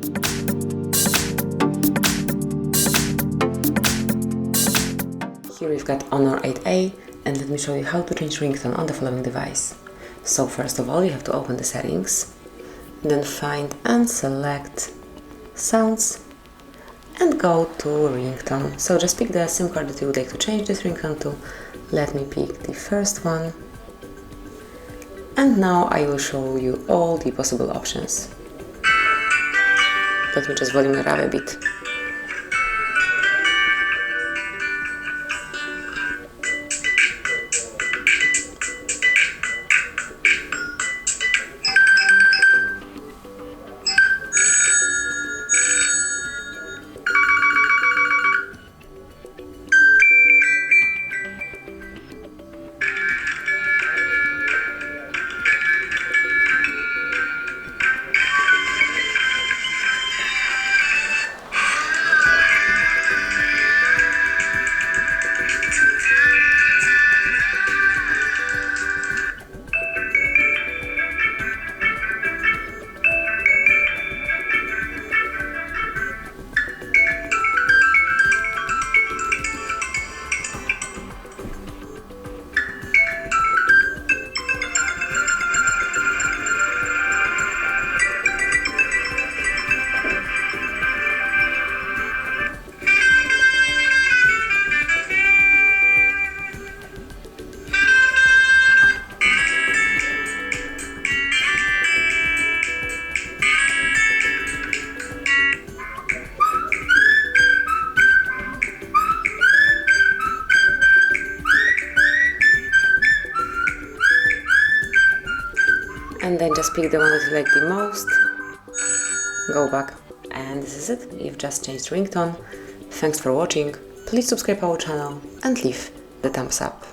Here we've got Honor 8A, and let me show you how to change ringtone on the following device. So first of all, you have to open the settings, then find and select sounds and go to ringtone. So just pick the SIM card that you would like to change this ringtone to. Let me pick the first one, and now I will show you all the possible options. Let me just volume it up a bit. And then just pick the one that you like the most, go back, and this is it. You've just changed ringtone. Thanks for watching, please subscribe our channel and leave the thumbs up.